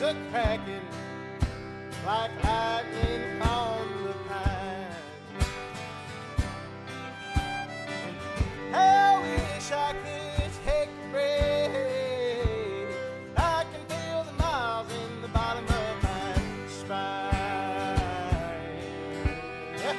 a cracking like lightning on the pine. I wish I could take a break. I can feel the miles in the bottom of my spine. Yeah.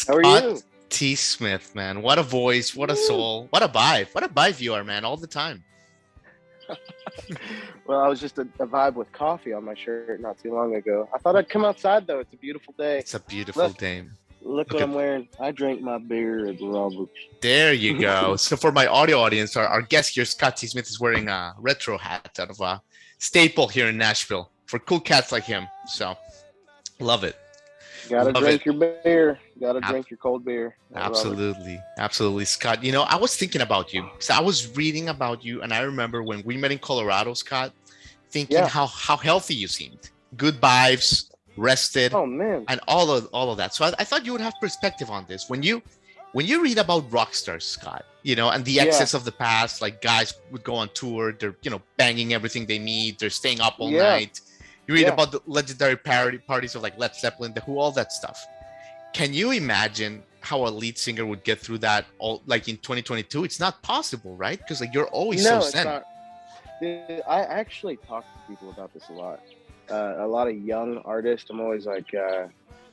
How are Scott you? T.Smith, man. What a voice, what a soul, what a vibe. What a vibe you are, man, all the time. Well, I was just a vibe with coffee on my shirt not too long ago. I thought I'd come outside though. It's a beautiful day. It's a beautiful Look, day. look Look what at I'm wearing. I drank my beer at Roberts. there you go. So for my audio audience, our guest here, Scott T.Smith, is wearing a retro hat out of a staple here in Nashville for cool cats like him. So love it. Gotta Love it. drink your beer. Gotta drink Ab- your cold beer at Roberts. Absolutely. Absolutely, Scott. You know, I was thinking about you. So I was reading about you, and I remember when we met in Colorado, Scott, thinking Yeah. how healthy you seemed. Good vibes, rested, Oh man. and all of that. So I thought you would have perspective on this. When you read about rock stars, Scott, and the Yeah. excess of the past, like guys would go on tour, they're banging everything they meet, they're staying up all Yeah. night. You read Yeah. about the legendary parties of like Led Zeppelin, the Who, all that stuff. Can you imagine how a lead singer would get through that all like in 2022? It's not possible, right? Because like you're always so No, it's zen. not. Dude, I actually talk to people about this a lot. A lot of young artists. I'm always like,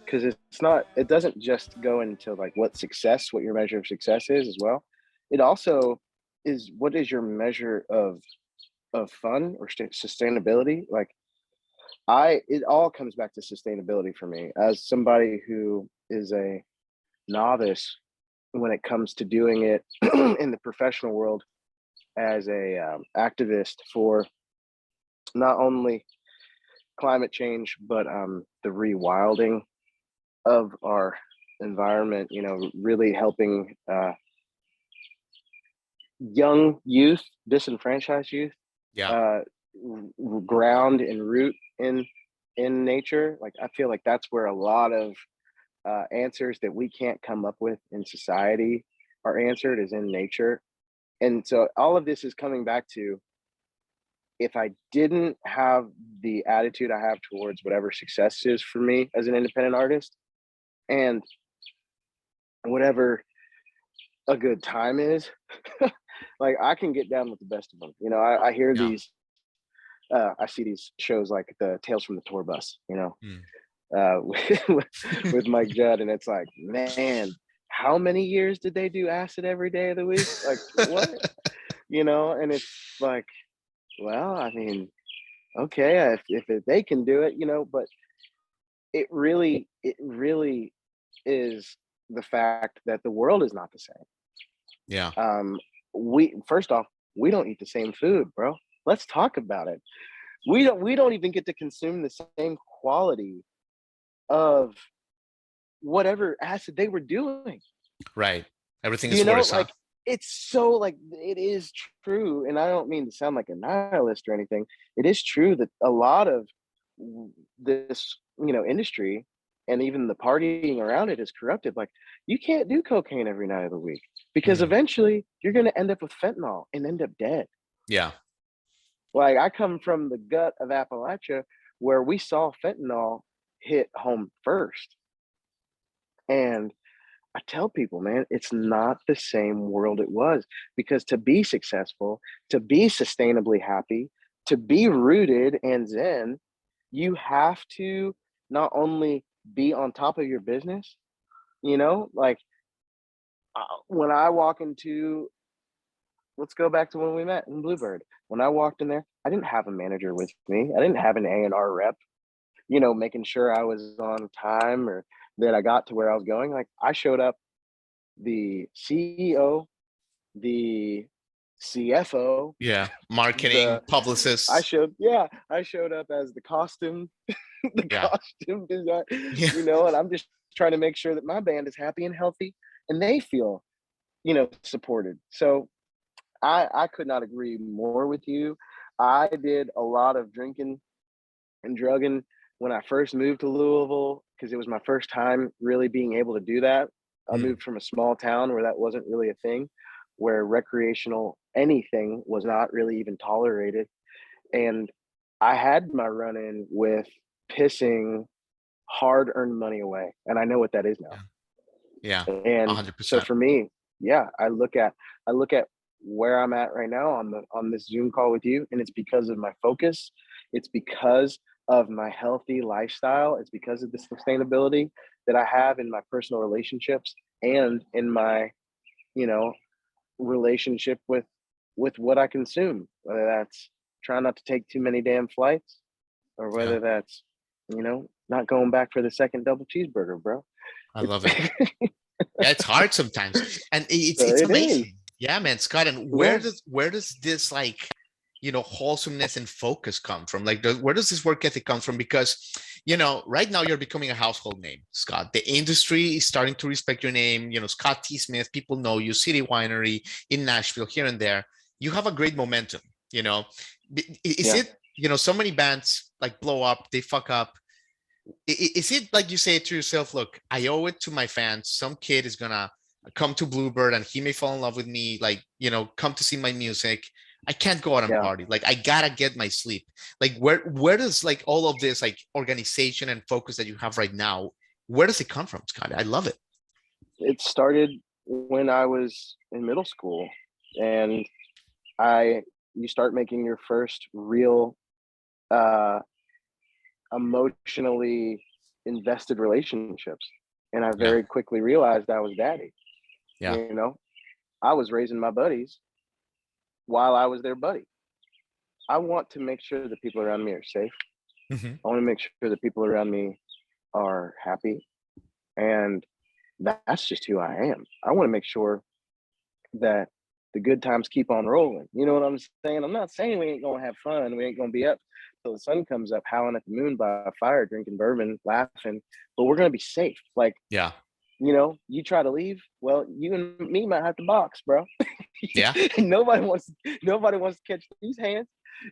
because it's not. It doesn't just go into like what your measure of success is as well. It also is what is your measure of fun or sustainability. Like it all comes back to sustainability for me as somebody who is a novice when it comes to doing it in the professional world as a activist for not only climate change but the rewilding of our environment. Really helping young youth, disenfranchised youth, Yeah. uh, ground and root in nature. Like I feel like that's where a lot of answers that we can't come up with in society are answered is in nature. And so all of this is coming back to, if I didn't have the attitude I have towards whatever success is for me as an independent artist, and whatever a good time is, like I can get down with the best of them. I hear Yeah. these, I see these shows like the Tales from the Tour Bus, Mm. with Mike Judd, and it's like, man, how many years did they do acid every day of the week? Like what? And it's like, well, I mean, okay, if they can do it, but it really is the fact that the world is not the same. Yeah. We first off, we don't eat the same food, bro. Let's talk about it. We don't even get to consume the same quality of whatever acid they were doing. Right. Everything is worse, huh? Like it's so like it is true, and I don't mean to sound like a nihilist or anything. It is true that a lot of this, industry and even the partying around it is corrupted. Like you can't do cocaine every night of the week because Mm. eventually you're going to end up with fentanyl and end up dead. Yeah. Like I come from the gut of Appalachia where we saw fentanyl hit home first. And I tell people, man, it's not the same world it was, because to be successful, to be sustainably happy, to be rooted and zen, you have to not only be on top of your business, like when I walk into, let's go back to when we met in Bluebird. When I walked in there, I didn't have a manager with me. I didn't have an A&R rep, making sure I was on time or that I got to where I was going. Like I showed up, the CEO, the CFO, Yeah. Marketing, the publicist. I showed up as the costume, the Yeah. costume design, Yeah. and I'm just trying to make sure that my band is happy and healthy and they feel, supported. So I could not agree more with you. I did a lot of drinking and drugging when I first moved to Louisville because it was my first time really being able to do that. I Mm, moved from a small town where that wasn't really a thing, where recreational anything was not really even tolerated. And I had my run in with pissing hard earned money away. And I know what that is now. yeah. Yeah. And so 100%. for me, yeah, I look at where I'm at right now on this Zoom call with you, and it's because of my focus. It's because of my healthy lifestyle. It's because of the sustainability that I have in my personal relationships and in my, you know, relationship with what I consume, whether that's trying not to take too many damn flights or Yeah. whether that's, not going back for the second double cheeseburger, bro. I It's love it. Yeah, it's hard sometimes, and it's it is. amazing. Yeah, man, Scott. And where Yeah. does this like, wholesomeness and focus come from? Like, where does this work ethic come from? Because, right now you're becoming a household name, Scott. The industry is starting to respect your name. Scott T.Smith. People know you. City Winery in Nashville, here and there. You have a great momentum. Is Yeah. it? So many bands like blow up, they fuck up. Is it like you say to yourself, look, I owe it to my fans. Some kid is gonna come to Bluebird and he may fall in love with me, like, come to see my music. I can't go out and Yeah. party. Like, I gotta get my sleep. Like, where does like all of this like organization and focus that you have right now, where does it come from, Scott? I love it. It started when I was in middle school, and I you start making your first real uh emotionally invested relationships. And I Yeah. very quickly realized I was daddy. Yeah. You know, I was raising my buddies while I was their buddy. I want to make sure the people around me are safe. Hmm. I want to make sure the people around me are happy. And that's just who I am. I want to make sure that the good times keep on rolling. You know what I'm saying? I'm not saying we ain't gonna have fun. We ain't gonna be up till the sun comes up, howling at the moon by a fire, drinking bourbon, laughing. But we're gonna be safe. Like, Yeah. you try to leave. Well, you and me might have to box, bro. Yeah. nobody wants to catch these hands.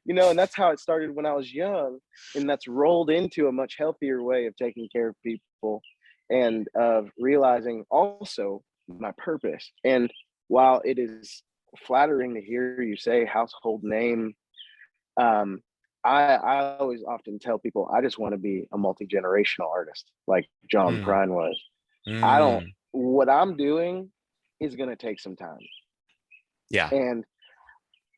And that's how it started when I was young, and that's rolled into a much healthier way of taking care of people and of realizing also my purpose. And while it is flattering to hear you say household name, um, I always often tell people I just want to be a multi-generational artist like John Mm, Prine was. I don't mm, What I'm doing is going to take some time. yeah. And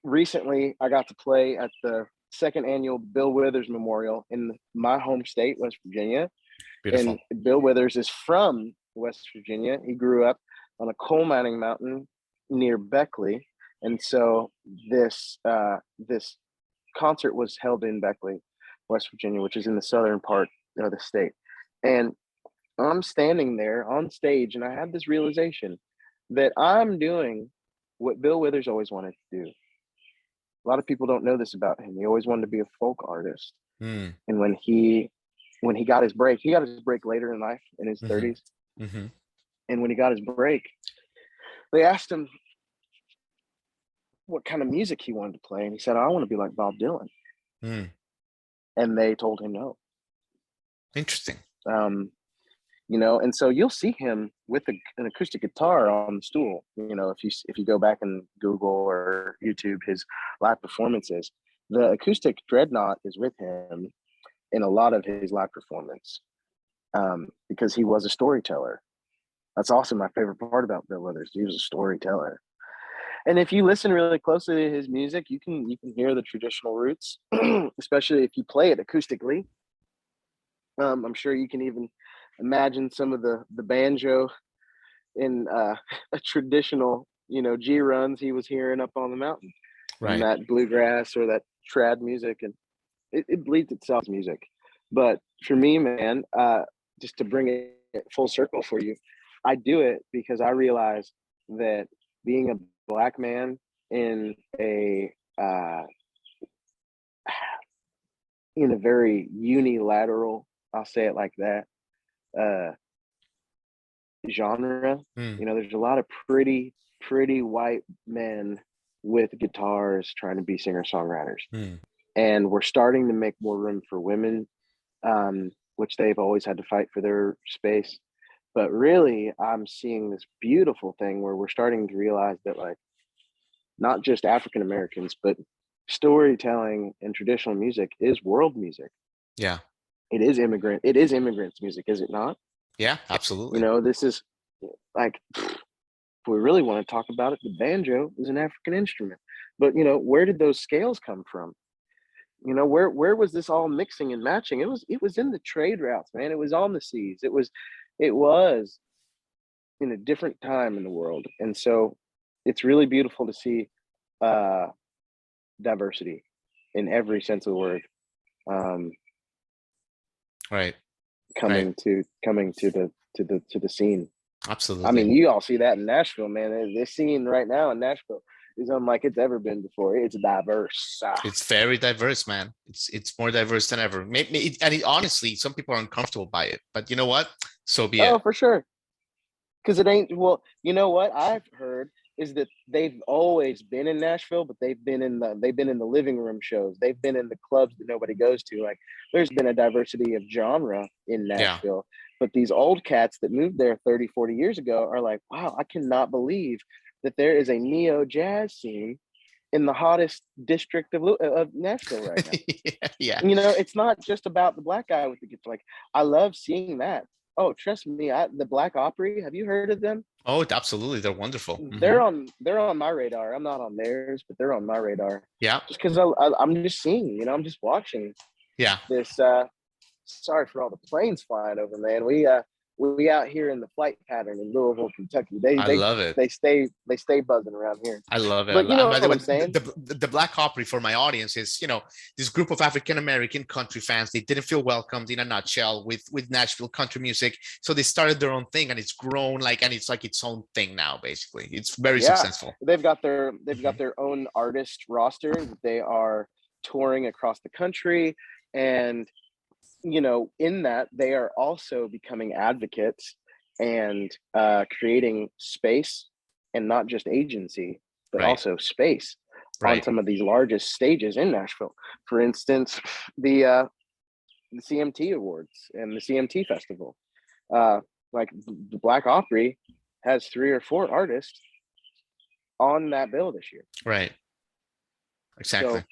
recently I got to play at the second annual Bill Withers Memorial in my home state, West Virginia. And Beautiful. Bill Withers is from West Virginia. He grew up on a coal mining mountain near Beckley. And so this concert was held in Beckley, West Virginia, which is in the southern part of the state. And I'm standing there on stage, and I had this realization that I'm doing what Bill Withers always wanted to do. A lot of people don't know this about him. He always wanted to be a folk artist. Mm, And when he got his break, he got his break later in life in his hmm. 30s. Hmm. And when he got his break, they asked him what kind of music he wanted to play. And he said, I want to be like Bob Dylan. Mm. And they told him no. Interesting. Um, and so you'll see him with an acoustic guitar on the stool. If you go back and Google or YouTube his live performances, the acoustic dreadnought is with him in a lot of his live performance, because he was a storyteller. That's also my favorite part about Bill Withers. He was a storyteller. And if you listen really closely to his music, you can hear the traditional roots, especially if you play it acoustically. I'm sure you can even imagine some of the banjo in a traditional, G runs he was hearing up on the mountain, and Right. that bluegrass or that trad music, and it bleeds itself as music. But for me, man, just to bring it full circle for you, I do it because I realize that being a black man in a very unilateral, I'll say it like that, genre. Mm, There's a lot of pretty white men with guitars trying to be singer-songwriters. mm, And we're starting to make more room for women, which they've always had to fight for their space. But really, I'm seeing this beautiful thing where we're starting to realize that, like, not just African Americans, but storytelling and traditional music is world music. yeah. It is immigrants music, is it not? Yeah, absolutely. This is like, if we really want to talk about it, the banjo is an African instrument. But where did those scales come from? Where was this all mixing and matching? It was in the trade routes, man. It was on the seas. It was in a different time in the world. And so it's really beautiful to see uh diversity in every sense of the word, um Right, right. coming to the scene. I Absolutely. mean, you all see that in Nashville, man. This scene right now in Nashville is unlike it's ever been before. It's diverse. It's very diverse, man. It's more diverse than ever. Honestly, some people are uncomfortable by it, but you know what? So be Oh, it. for sure. Because it ain't, well, you know what I've heard is that they've always been in Nashville, but they've been in the living room shows. They've been in the clubs that nobody goes to. Like, there's been a diversity of genre in Yeah. Nashville. But these old cats that moved there 30, 40 years ago are like, wow, I cannot believe that there is a neo jazz scene in the hottest district of Nashville right now. Yeah. It's not just about the black guy with the guitar. Like, I love seeing that. Oh, trust me, the Black Opry. Have you heard of them? Oh, absolutely. They're wonderful. They're on my radar. I'm not on theirs, but they're on my radar. Yeah. Just because I'm just seeing. I'm just watching Yeah. this. Sorry for all the planes flying over, man. We out here in the flight pattern in Louisville, Kentucky. They I they love it. they stay buzzing around here. I love it. But you know By the what way, I'm saying? the Black Opry for my audience is, this group of African American country fans. They didn't feel welcomed in a nutshell with Nashville country music, so they started their own thing, and it's grown and it's like its own thing now. Basically, it's very Yeah, successful. they've got their own artist roster. They are touring across the country, and in that they are also becoming advocates and creating space, and not just agency, but Right. also space on Right. some of these largest stages in Nashville. For instance, the CMT Awards and the CMT Festival. Like, the Black Opry has 3 or 4 artists on that bill this year. Right. Exactly. So,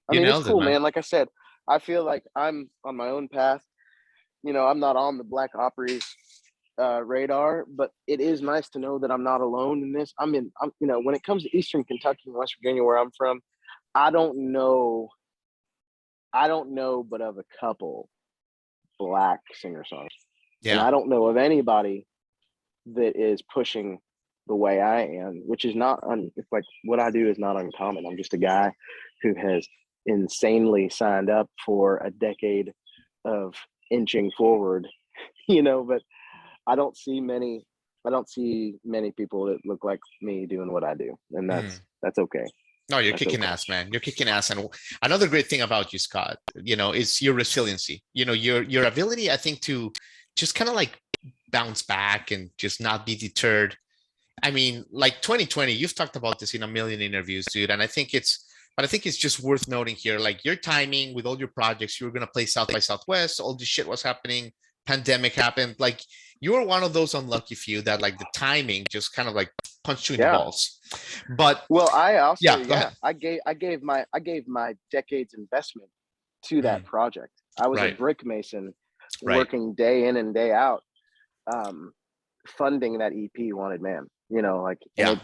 I You mean, it's nailed it, cool, man. man. Like I said, I feel like I'm on my own path. I'm not on the Black Opry's radar, but it is nice to know that I'm not alone in this. When it comes to Eastern Kentucky and West Virginia, where I'm from, I don't know but of a couple Black singer-songwriters. And Yeah. I don't know of anybody that is pushing the way I am, which is not it's like, what I do is not uncommon. I'm just a guy who has insanely signed up for a decade of inching forward, but I don't see many people that look like me doing what I do. And Mm. that's okay. No, you're That's kicking okay. ass, man. You're kicking ass. And another great thing about you, Scott, is your resiliency. Your ability, I think, to just kind of like bounce back and just not be deterred. I mean, like 2020, you've talked about this in a million interviews, dude. But I think it's just worth noting here, like your timing with all your projects. You were gonna play South by Southwest, all this shit was happening, pandemic happened. Like, you were one of those unlucky few that, like, the timing just kind of like punched you in the Yeah. balls. But Well, I also, yeah, go ahead. I gave my decades investment to that project. I was a Right, brick mason right. working day in and day out, funding that EP Wanted Man, and Yeah,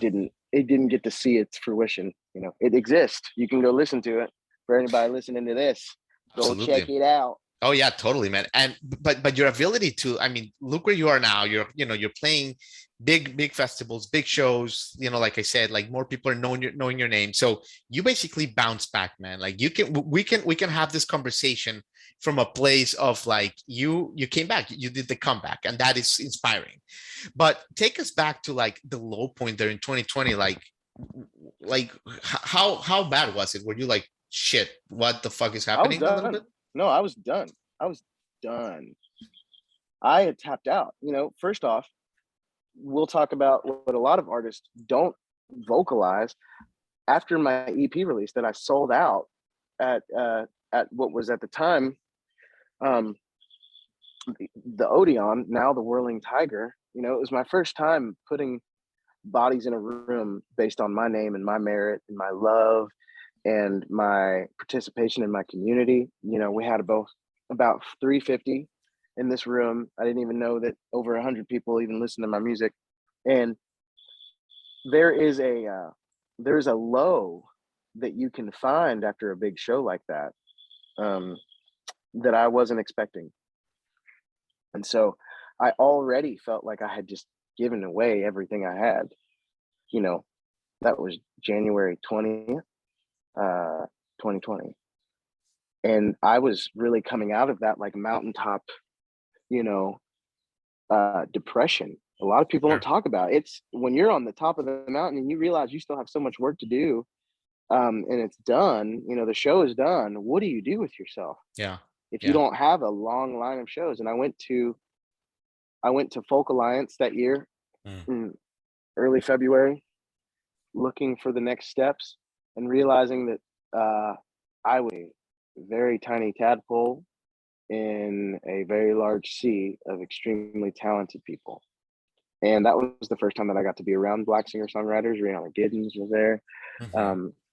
it didn't get to see its fruition. It exists. You can go listen to it. For anybody listening to this, go check absolutely. it out. Oh yeah, totally, man. And but your ability to, I mean, look where you are now. You're playing big festivals, big shows. Like I said, like, more people are knowing your name. So you basically bounce back, man. Like, we can have this conversation from a place of, like, you came back, you did the comeback, and that is inspiring. But take us back to, like, the low point there in 2020. Like, like how bad was it? Were you like, shit, what the fuck is I was happening a little bit? done. No, I was done. I was done. I had tapped out. First off, we'll talk about what a lot of artists don't vocalize. After my EP release that I sold out at what was at the time the Odeon, now the Whirling Tiger. It was my first time putting bodies in a room based on my name and my merit and my love and my participation in my community. We had about 350 in this room. I didn't even know that over 100 people even listen to my music. And there's a low that you can find after a big show like that, that I wasn't expecting. And so I already felt like I had just given away everything I had. That was January 20th, 2020. And I was really coming out of that like mountaintop, depression. A lot of people don't talk about it. It's when you're on the top of the mountain and you realize you still have so much work to do, and it's done, the show is done. What do you do with yourself? Yeah. If you don't have a long line of shows? And I went to Folk Alliance that year in early February, looking for the next steps and realizing that I was a very tiny tadpole in a very large sea of extremely talented people. And that was the first time that I got to be around Black singer-songwriters. Rihanna Giddens was there.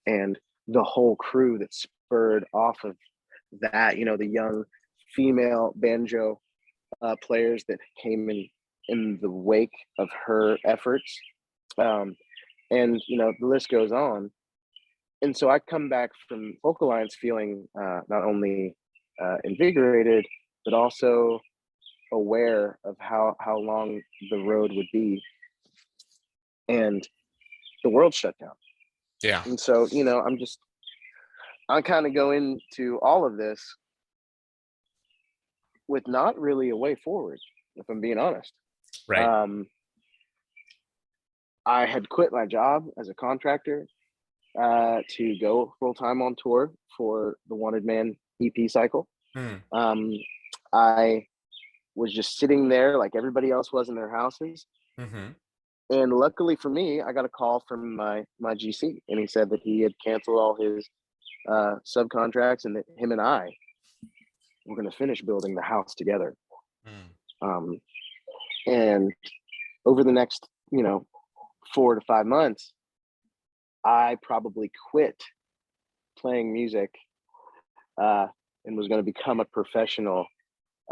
And the whole crew that spurred off of that, the young female banjo players that came in the wake of her efforts. And, the list goes on. And so I come back from Folk Alliance feeling not only invigorated, but also aware of how long the road would be. And the world shut down. Yeah. And so, I kind of go into all of this with not really a way forward, if I'm being honest. Right. I had quit my job as a contractor to go full time on tour for the Wanted Man EP cycle. I was just sitting there like everybody else was in their houses. And luckily for me, I got a call from my GC, and he said that he had canceled all his subcontracts and that him and I were going to finish building the house together. And over the next, 4 to 5 months, I probably quit playing music and was going to become a professional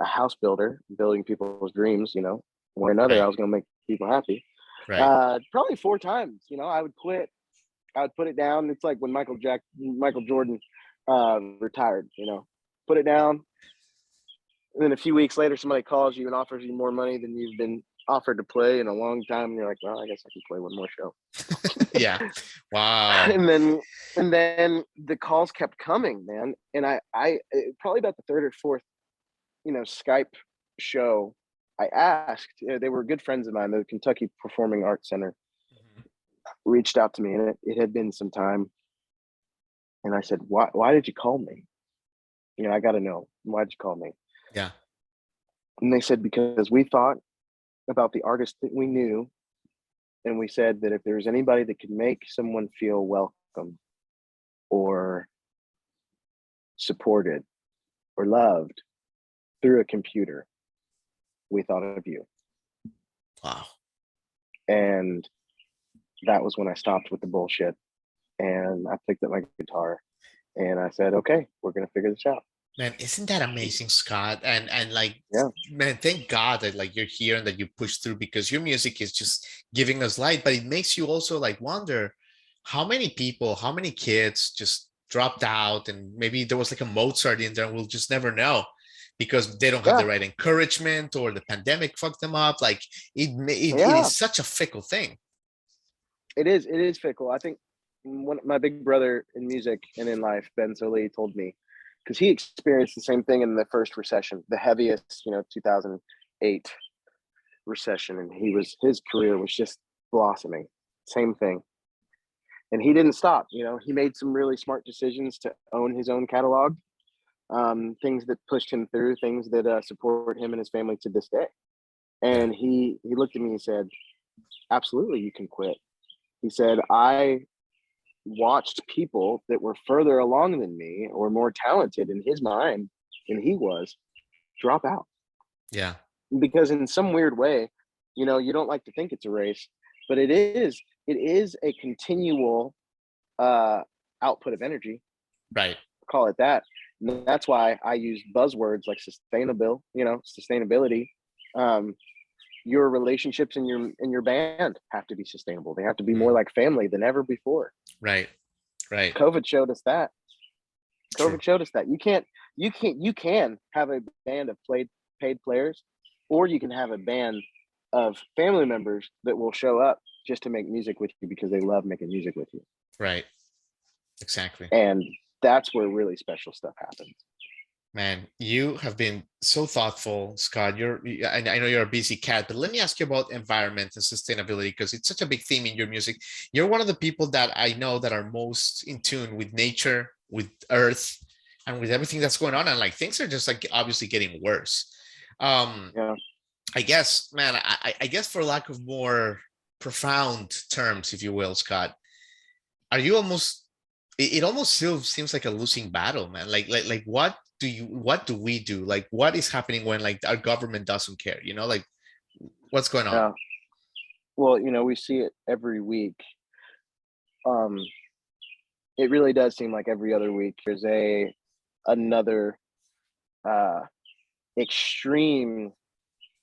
house builder, building people's dreams. One or another, I was going to make people happy. Probably 4 times. I would quit. I would put it down. It's like when Michael Jordan retired. Put it down, and then a few weeks later, somebody calls you and offers you more money than you've been offered to play in a long time. And you're like, well, I guess I can play one more show. Yeah. Wow. And then the calls kept coming, man. And I probably about the 3rd or 4th, Skype show, I asked, they were good friends of mine, the Kentucky Performing Arts Center reached out to me, and it had been some time. And I said, why did you call me? I got to know, why'd you call me? Yeah. And they said, because we thought about the artist that we knew, and we said that if there was anybody that could make someone feel welcome or supported or loved through a computer, we thought of you. Wow. And that was when I stopped with the bullshit, and I picked up my guitar and I said, okay, we're going to figure this out. Man, isn't that amazing, Scott? And like, yeah, man, thank God that like you're here and that you push through, because your music is just giving us light, but it makes you also like wonder how many people, how many kids just dropped out, and maybe there was like a Mozart in there and we'll just never know because they don't have the right encouragement, or the pandemic fucked them up. Like it is such a fickle thing. It is fickle. I think my big brother in music and in life, Ben Soley, told me, because he experienced the same thing in the first recession, the heaviest, 2008 recession, and his career was just blossoming. Same thing. and he didn't stop. You know, he made some really smart decisions to own his own catalog, things that pushed him through, things that support him and his family to this day. Yeah. And he looked at me and said, absolutely, you can quit. He said, I watched people that were further along than me or more talented in his mind than he was drop out. Yeah. Because in some weird way, you know, you don't like to think it's a race, but it is a continual output of energy, Right. call it that. And that's why I use buzzwords like sustainability. Your relationships in your band have to be sustainable. They have to be more like family than ever before. Right. Right. COVID showed us that. True. COVID showed us that you can have a band of paid players, or you can have a band of family members that will show up just to make music with you because they love making music with you. Right. Exactly. And that's where really special stuff happens. Man, you have been so thoughtful, Scott. I know you're a busy cat, but let me ask you about environment and sustainability because it's such a big theme in your music. You're one of the people that I know that are most in tune with nature, with earth, and with everything that's going on. And like things are just like obviously getting worse. Yeah. I guess, man, I guess for lack of more profound terms, if you will, Scott, are you almost it almost still seems like a losing battle, man. Like what do we do? Like what is happening when like our government doesn't care? You know, like what's going on? Yeah. Well, you know, we see it every week. Um, it really does seem like every other week there's another uh extreme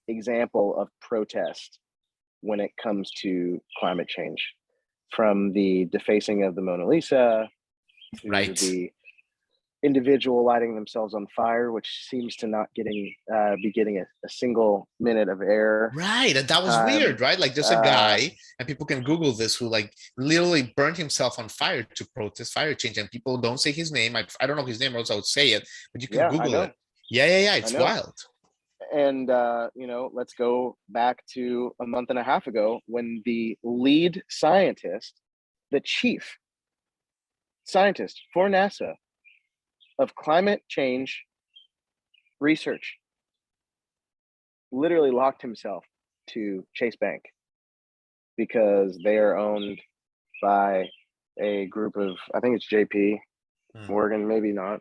example of protest when it comes to climate change, from the defacing of the Mona Lisa to Right. the individual lighting themselves on fire, which seems to not be getting a single minute of air Right. And that was time. weird, right? Like there's a guy, and people can Google this, who like literally burned himself on fire to protest fire change. And people don't say his name. I don't know his name, or else I would say it, but you can Yeah, I Google it. know. Yeah. I It's know. wild. And you know, let's go back to a month and a half ago when the lead scientist, the chief scientist for NASA of climate change research, literally locked himself to Chase Bank because they are owned by a group of, I think it's JP Morgan, maybe not.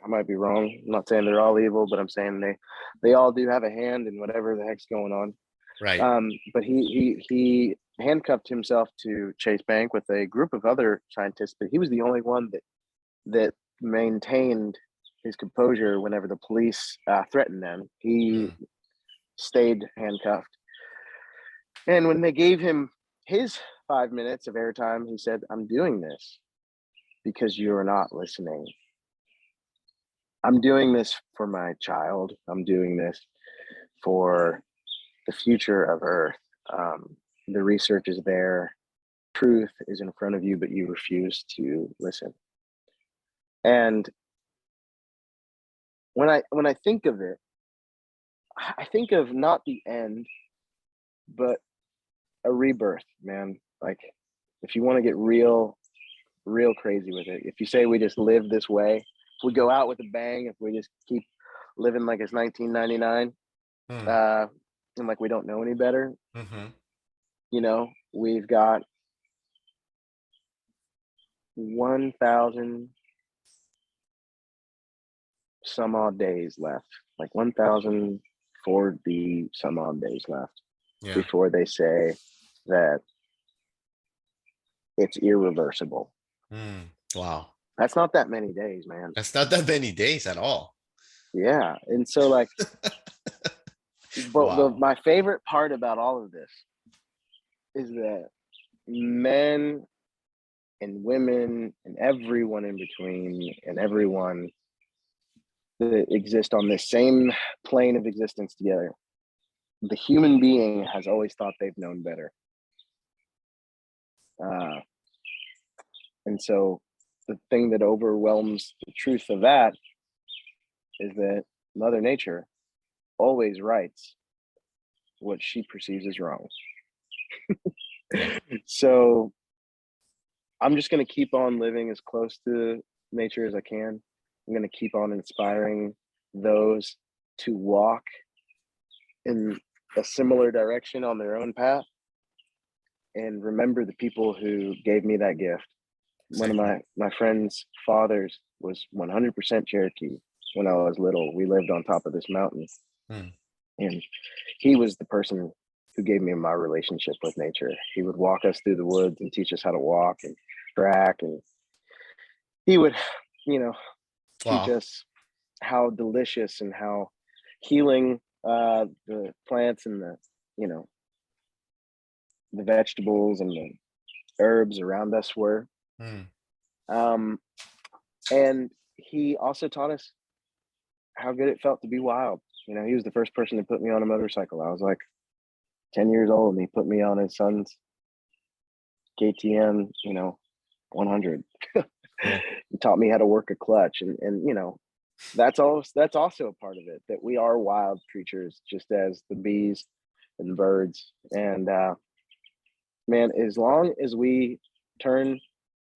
I might be wrong. I'm not saying they're all evil, but I'm saying they all do have a hand in whatever the heck's going on. Right. But he handcuffed himself to Chase Bank with a group of other scientists, but he was the only one that maintained his composure whenever the police threatened them. He stayed handcuffed. And when they gave him his 5 minutes of airtime, he said, I'm doing this because you're not listening. I'm doing this for my child. I'm doing this for the future of Earth. The research is there. Truth is in front of you, but you refuse to listen. And when I think of it, I think of not the end, but a rebirth, man. Like if you want to get real crazy with it, if you say we just live this way, if we go out with a bang, if we just keep living like it's 1999, and like we don't know any better, you know, we've got 1,000 some odd days left, like 1,040 some odd days left before they say that it's irreversible. Wow. That's not that many days, man. That's not that many days at all. Yeah. And so like, but Wow. my favorite part about all of this is that men and women and everyone in between and everyone that exist on this same plane of existence together, the human being has always thought they've known better. And so the thing that overwhelms the truth of that is that Mother Nature always rights what she perceives as wrong. So I'm just going to keep on living as close to nature as I can. I'm going to keep on inspiring those to walk in a similar direction on their own path, and remember the people who gave me that gift. One of my friend's fathers was 100% Cherokee. When I was little, we lived on top of this mountain, and he was the person who gave me my relationship with nature. He would walk us through the woods and teach us how to walk and track, and he would, you know, teach Wow. us how delicious and how healing the plants and the, you know, the vegetables and the herbs around us were. And he also taught us how good it felt to be wild. You know, he was the first person to put me on a motorcycle. I was like 10 years old, and he put me on his son's KTM, you know, 100. He taught me how to work a clutch, and you know, that's also a part of it, that we are wild creatures, just as the bees and the birds. And man, as long as we turn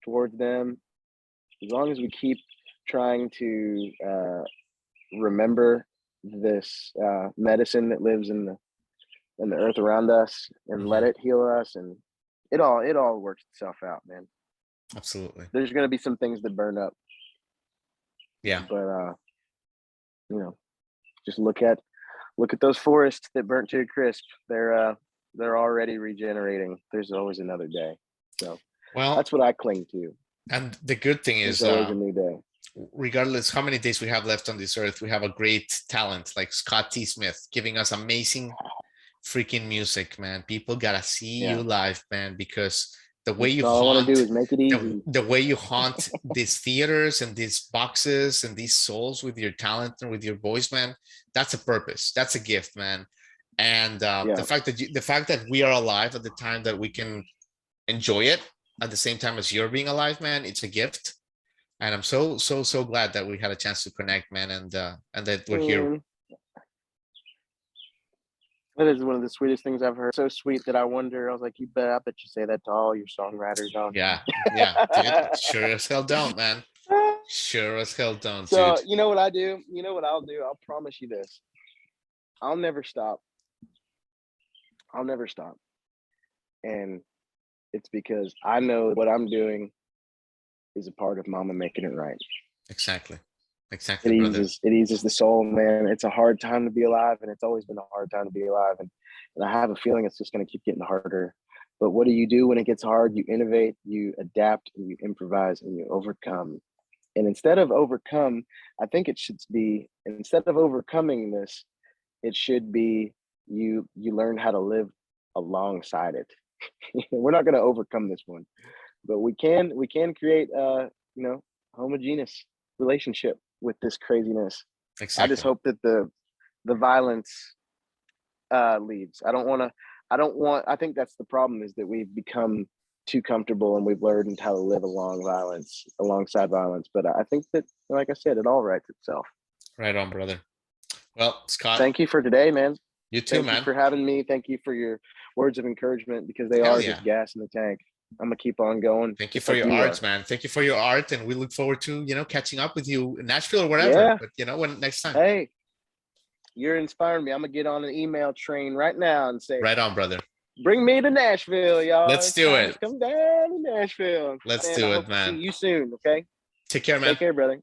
towards them, as long as we keep trying to remember this medicine that lives in the earth around us, and let it heal us, and it all works itself out, man. Absolutely. There's going to be some things that burn up, Yeah. but you know, just look at those forests that burnt to a crisp. They're already regenerating. There's always another day. So Well, that's what I cling to. and the good thing is, There's always a new day. regardless how many days we have left on this earth, we have a great talent like Scott T.Smith giving us amazing freaking music, man. People gotta see you live, man, because the way you all I want to do haunt is make it easy. the way you haunt these theaters and these boxes and these souls with your talent and with your voice, man, that's a purpose. That's a gift, man. And the fact that we are alive at the time that we can enjoy it at the same time as you're being alive, man, it's a gift. And I'm so glad that we had a chance to connect, man, and that we're here. That is one of the sweetest things I've heard. So sweet that I was like, I bet you say that to all your songwriters, don't you? Yeah, dude. Sure as hell don't, man. Sure as hell don't, so, dude. you know what I do? You know what I'll do? I'll promise you this. I'll never stop. And it's because I know what I'm doing is a part of Mama making it right. Exactly, It brother. eases the soul, man. It's a hard time to be alive, and it's always been a hard time to be alive. And I have a feeling it's just going to keep getting harder. But what do you do when it gets hard? You innovate, you adapt, and you improvise, and you overcome. And instead of overcome, I think it should be, instead of overcoming this, it should be you learn how to live alongside it. We're not going to overcome this one, but we can create you know, homogeneous relationship with this craziness. Exactly. I just hope that the violence leaves. I think that's the problem, is that we've become too comfortable and we've learned how to live alongside violence. But I think that, like I said, it all writes itself. Right on, brother. Well, Scott, thank you for today, man. You too, man. Thank you for having me. Thank you for your words of encouragement, because they are just gas in the tank. I'm gonna keep on going. Thank you for your art, man. Thank you for your art, and we look forward to, you know, catching up with you in Nashville or wherever. Yeah. But you know, when next time. Hey, you're inspiring me. I'm gonna get on an email train right now and say, right on, brother. Bring me to Nashville, y'all. Let's do it. Come down to Nashville. Let's do it, man. See you soon. Okay. Take care, man. Take care, brother.